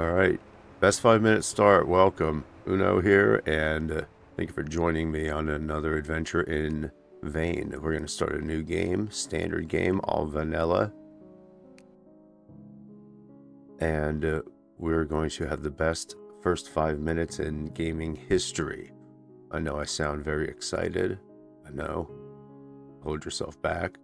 All right. Best 5 minute start. Welcome. Uno here, and thank you for joining me on another adventure in Vane. We're going to start a new game, standard game, all vanilla. And we're going to have the best first 5 minutes in gaming history. I know I sound very excited. I know. Hold yourself back.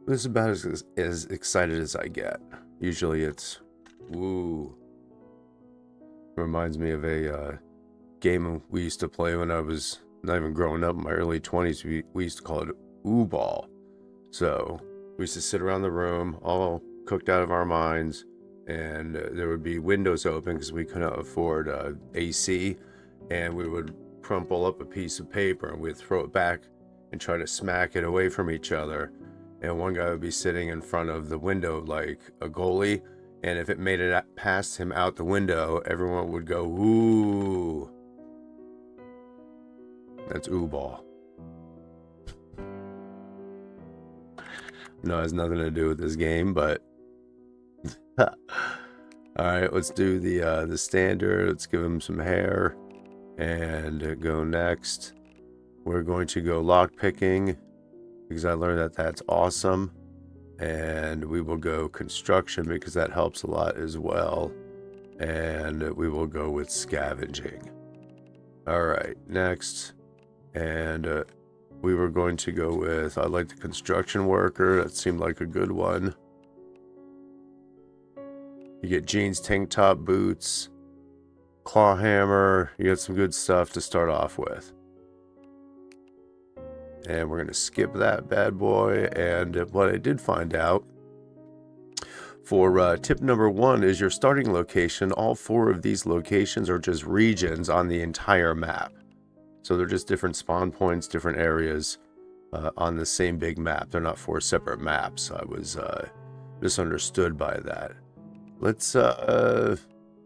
This is about as excited as I get. Usually it's, woo. Reminds me of a game we used to play when I was not even growing up in my early 20s. We used to call it Ooh Ball. So we used to sit around the room, all cooked out of our minds, and there would be windows open because we couldn't afford AC, and we would crumple up a piece of paper and we'd throw it back and try to smack it away from each other. And one guy would be sitting in front of the window like a goalie, and if it made it past him out the window, everyone would go, ooh. That's ooh ball. No, it has nothing to do with this game, but all right, let's do the standard. Let's give him some hair and go next. We're going to go lock picking because I learned that that's awesome. And we will go construction because that helps a lot as well. And we will go with scavenging. All right, next. And we were going to go with, I like the construction worker. That seemed like a good one. You get jeans, tank top, boots, claw hammer. You get some good stuff to start off with. And we're going to skip that bad boy. And what I did find out for tip number 1 is your starting location. All 4 of these locations are just regions on the entire map. So they're just different spawn points, different areas on the same big map. They're not 4 separate maps. I was misunderstood by that. Let's go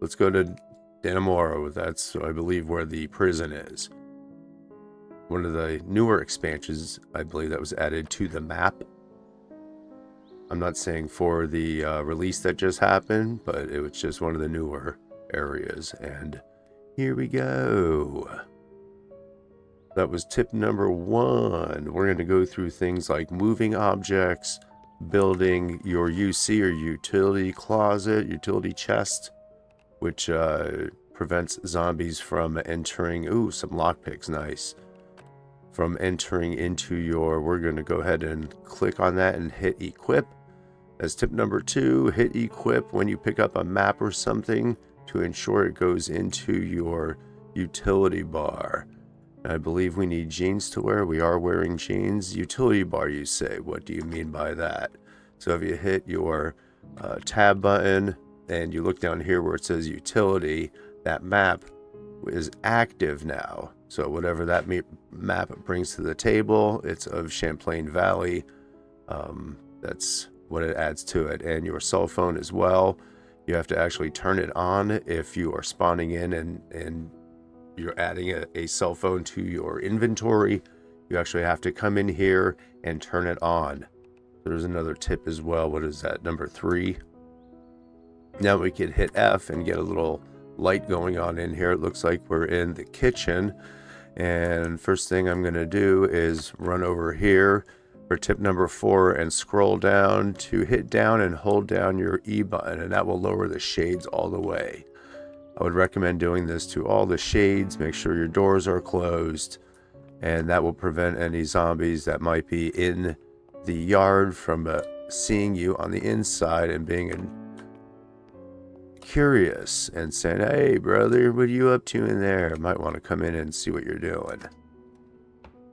to Dannemora. That's, I believe, where the prison is. One of the newer expansions, I believe, that was added to the map. I'm not saying for the release that just happened, but it was just one of the newer areas. And here we go. That was tip number 1. We're going to go through things like moving objects, building your UC or utility closet, utility chest, which prevents zombies from entering. Ooh, some lockpicks, nice. From entering into your, we're going to go ahead and click on that and hit equip. As tip number 2, hit equip when you pick up a map or something to ensure it goes into your utility bar. I believe we need jeans to wear. We are wearing jeans. Utility bar, you say. What do you mean by that? So if you hit your tab button and you look down here where it says utility, that map is active now. So whatever that map brings to the table, it's of Champlain Valley. That's what it adds to it. And your cell phone as well. You have to actually turn it on if you are spawning in and you're adding a cell phone to your inventory. You actually have to come in here and turn it on. There's another tip as well. What is that? Number 3. Now we can hit F and get a little light going on in here. It looks like we're in the kitchen. And first thing I'm going to do is run over here for tip number 4 and scroll down to hit down and hold down your E button, and that will lower the shades all the way. I would recommend doing this to all the shades. Make sure your doors are closed, and that will prevent any zombies that might be in the yard from seeing you on the inside and being curious and saying, hey brother, what are you up to in there? Might want to come in and see what you're doing.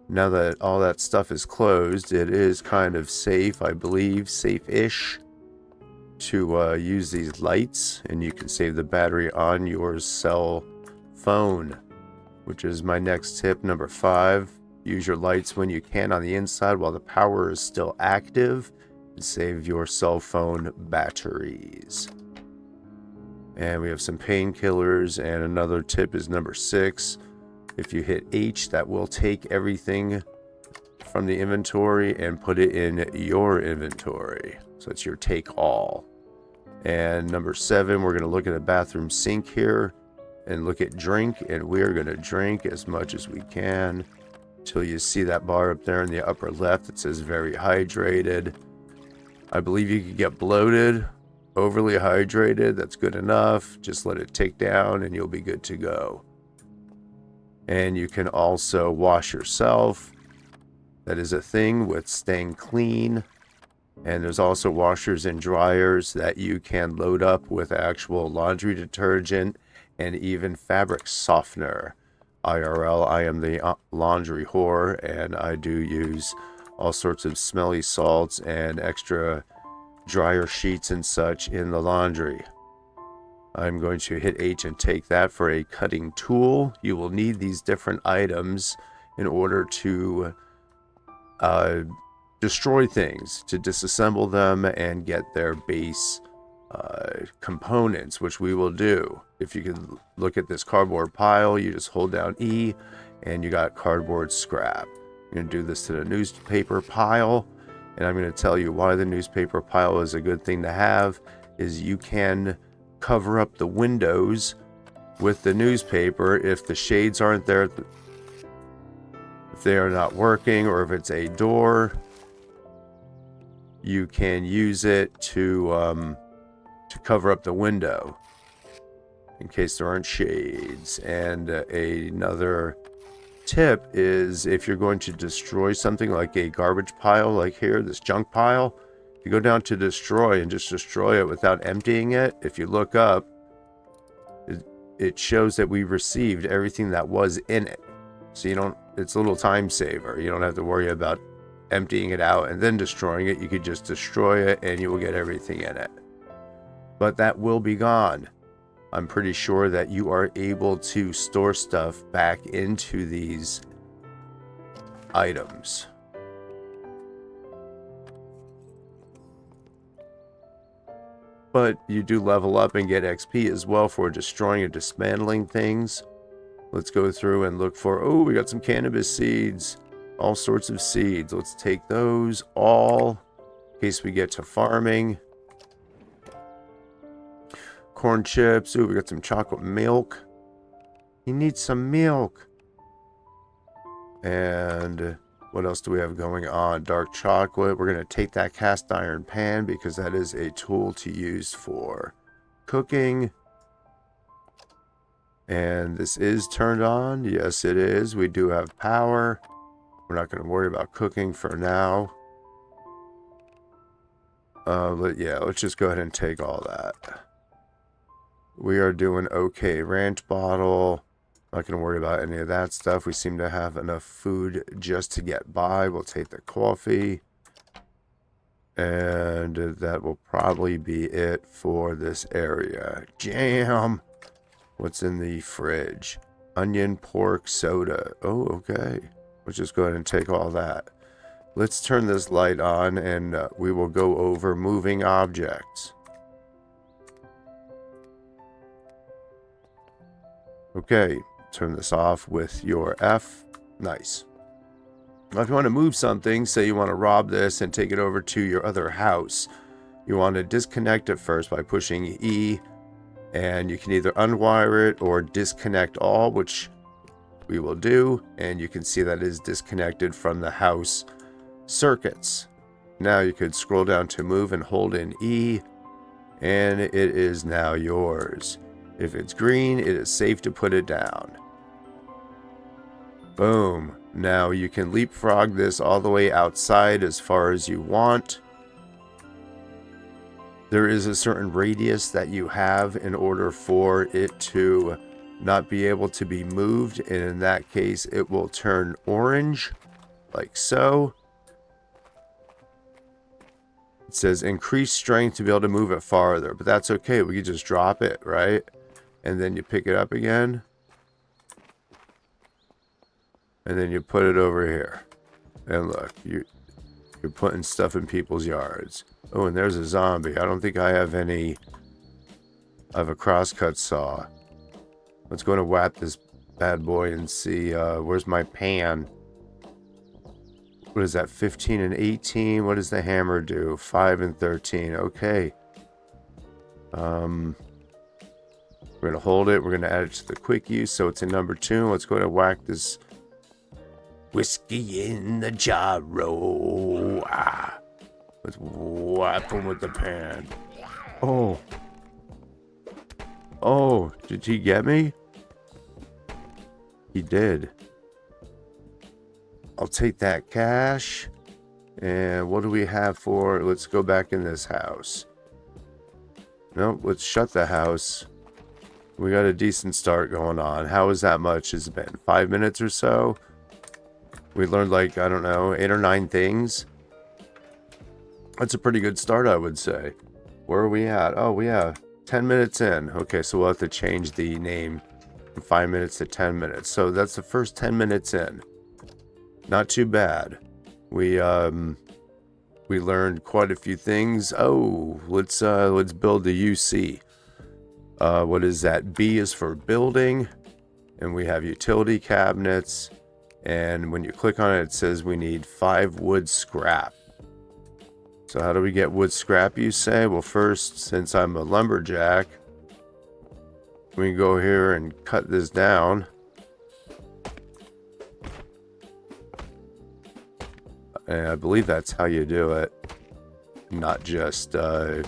Now that all that stuff is closed, it is kind of safe, I believe, safe-ish, to use these lights, and you can save the battery on your cell phone, which is my next tip, number 5. Use your lights when you can on the inside while the power is still active, and save your cell phone batteries. And we have some painkillers, and another tip is number 6. If you hit H, that will take everything from the inventory and put it in your inventory. So it's your take all. And number 7, we're going to look at a bathroom sink here and look at drink, and we're going to drink as much as we can until you see that bar up there in the upper left that says very hydrated. I believe you could get bloated, overly hydrated. That's good enough. Just let it tick down and you'll be good to go. And you can also wash yourself. That is a thing with staying clean. And there's also washers and dryers that you can load up with actual laundry detergent and even fabric softener. IRL, I am the laundry whore, and I do use all sorts of smelly salts and extra dryer sheets and such in the laundry. I'm going to hit H and take that for a cutting tool. You will need these different items in order to destroy things, to disassemble them and get their base components, which we will do. If you can look at this cardboard pile, you just hold down E and you got cardboard scrap. You're going to do this to the newspaper pile, and I'm going to tell you why the newspaper pile is a good thing to have. Is you can cover up the windows with the newspaper if the shades aren't there, if they are not working, or if it's a door. You can use it to cover up the window in case there aren't shades. And another tip is, if you're going to destroy something like a garbage pile, like here, this junk pile, you go down to destroy and just destroy it without emptying it. If you look up, it shows that we received everything that was in it. So you don't, it's a little time saver. You don't have to worry about emptying it out and then destroying it. You could just destroy it and you will get everything in it. But that will be gone. I'm pretty sure that you are able to store stuff back into these items. But you do level up and get XP as well for destroying and dismantling things. Let's go through and look for, oh, we got some cannabis seeds. All sorts of seeds. Let's take those all in case we get to farming. Corn chips. Ooh, we got some chocolate milk. You need some milk. And what else do we have going on? Dark chocolate. We're going to take that cast iron pan because that is a tool to use for cooking. And this is turned on. Yes, it is. We do have power. We're not going to worry about cooking for now. But yeah, let's just go ahead and take all that. We are doing okay. Ranch bottle. Not going to worry about any of that stuff. We seem to have enough food just to get by. We'll take the coffee. And that will probably be it for this area. Jam! What's in the fridge? Onion, pork, soda. Oh, okay. Let's just go ahead and take all that. Let's turn this light on and we will go over moving objects. Okay, turn this off with your F. Nice. Now, if you want to move something, say you want to rob this and take it over to your other house, you want to disconnect it first by pushing E, and you can either unwire it or disconnect all, which we will do, and you can see that it is disconnected from the house circuits. Now you could scroll down to move and hold in E, and it is now yours. If it's green, it is safe to put it down. Boom. Now you can leapfrog this all the way outside as far as you want. There is a certain radius that you have in order for it to not be able to be moved, and in that case it will turn orange like so. It says increase strength to be able to move it farther, but that's okay. We can just drop it, right? And then you pick it up again, and then you put it over here. And look, you're putting stuff in people's yards. Oh, and there's a zombie. I don't think I have any. I have a crosscut saw. Let's go and whap this bad boy and see, where's my pan? What is that, 15 and 18? What does the hammer do? 5 and 13. Okay. We're going to hold it. We're going to add it to the quick use. So it's in number 2. Let's go ahead and whack this whiskey in the jarro. Let's whap him with the pan. Oh. Oh, did he get me? He did. I'll take that cash. And what do we have for? Let's go back in this house. Nope, let's shut the house. We got a decent start going on. How is that much? Has it been 5 minutes or so? We learned like, I don't know, 8 or 9 things. That's a pretty good start, I would say. Where are we at? Oh, we have 10 minutes in. Okay, so we'll have to change the name from 5 minutes to 10 minutes. So that's the first 10 minutes in. Not too bad. We learned quite a few things. Oh, let's build the UC. What is that? B is for building, and we have utility cabinets. And when you click on it, it says we need 5 wood scrap. So how do we get wood scrap, you say? Well, first, since I'm a lumberjack, we can go here and cut this down. And I believe that's how you do it. Not just, I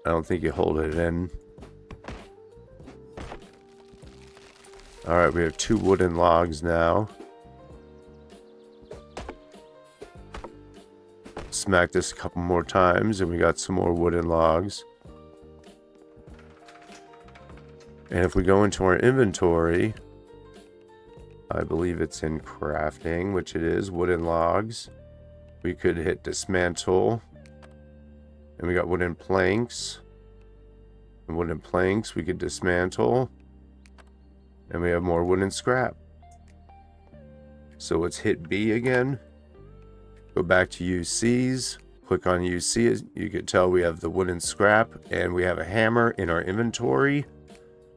don't think you hold it in. Alright, we have 2 wooden logs now. Smack this a couple more times and we got some more wooden logs. And if we go into our inventory, I believe it's in crafting, which it is, wooden logs. We could hit dismantle. And we got wooden planks. And wooden planks we could dismantle. And we have more wooden scrap. So let's hit B again. Go back to UCs. Click on UC. You can tell we have the wooden scrap and we have a hammer in our inventory.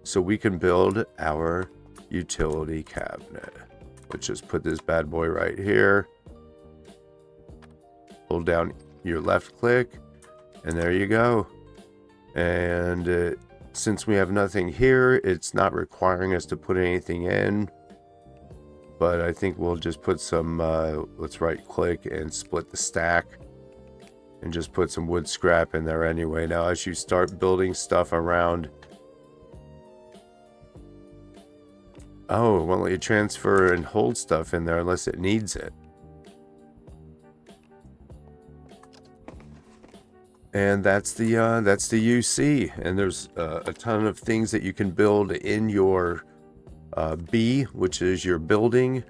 So we can build our utility cabinet. Let's just put this bad boy right here. Hold down your left click. And there you go. And since we have nothing here, it's not requiring us to put anything in. But I think we'll just put some, let's right click and split the stack. And just put some wood scrap in there anyway. Now as you start building stuff around... Oh, it won't let you transfer and hold stuff in there unless it needs it. And that's the UC. And there's a ton of things that you can build in your B, which is your building.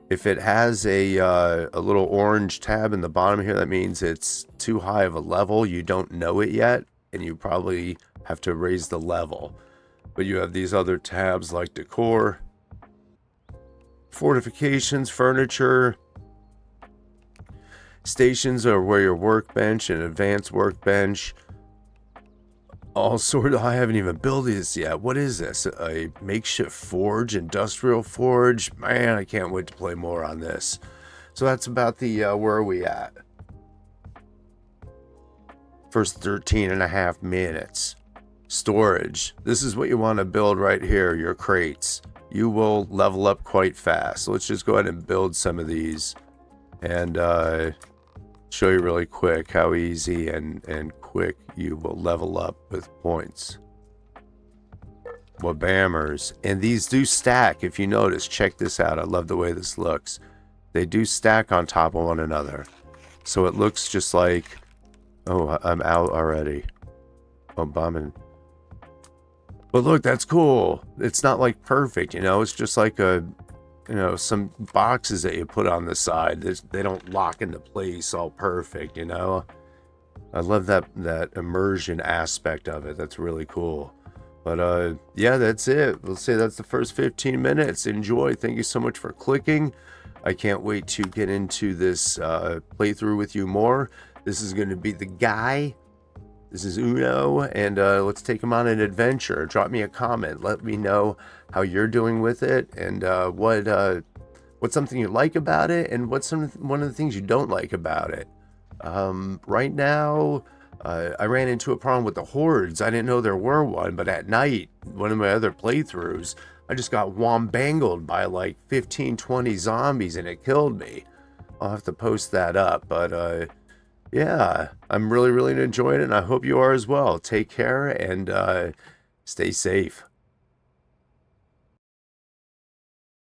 If it has a little orange tab in the bottom here, that means it's too high of a level. You don't know it yet, and you probably have to raise the level. But you have these other tabs like decor, fortifications, furniture. Stations are where your workbench and advanced workbench. All sort of, I haven't even built this yet. What is this? A makeshift forge, industrial forge? Man, I can't wait to play more on this. So that's about the, where are we at? First 13.5 minutes. Storage. This is what you want to build right here, your crates. You will level up quite fast. So let's just go ahead and build some of these. And, show you really quick how easy and quick you will level up with points. Wabammers. And these do stack, if you notice. Check this out. I love the way this looks. They do stack on top of one another. So it looks just like... Oh, I'm out already. Oh, bombing. But look, that's cool. It's not like perfect, you know? It's just like a... You know, some boxes that you put on the side, they don't lock into place all perfect, you know. I love that immersion aspect of it. That's really cool. But yeah, that's it. Let's say that's the first 15 minutes. Enjoy. Thank you so much for clicking. I can't wait to get into this playthrough with you more. This is going to be the guy. This is Uno, and let's take him on an adventure. Drop me a comment. Let me know how you're doing with it, and what's something you like about it, and what's one of the things you don't like about it. Right now, I ran into a problem with the hordes. I didn't know there were one, but at night, one of my other playthroughs, I just got wombangled by like 15, 20 zombies and it killed me. I'll have to post that up, but yeah, I'm really, really enjoying it, and I hope you are as well. Take care and stay safe.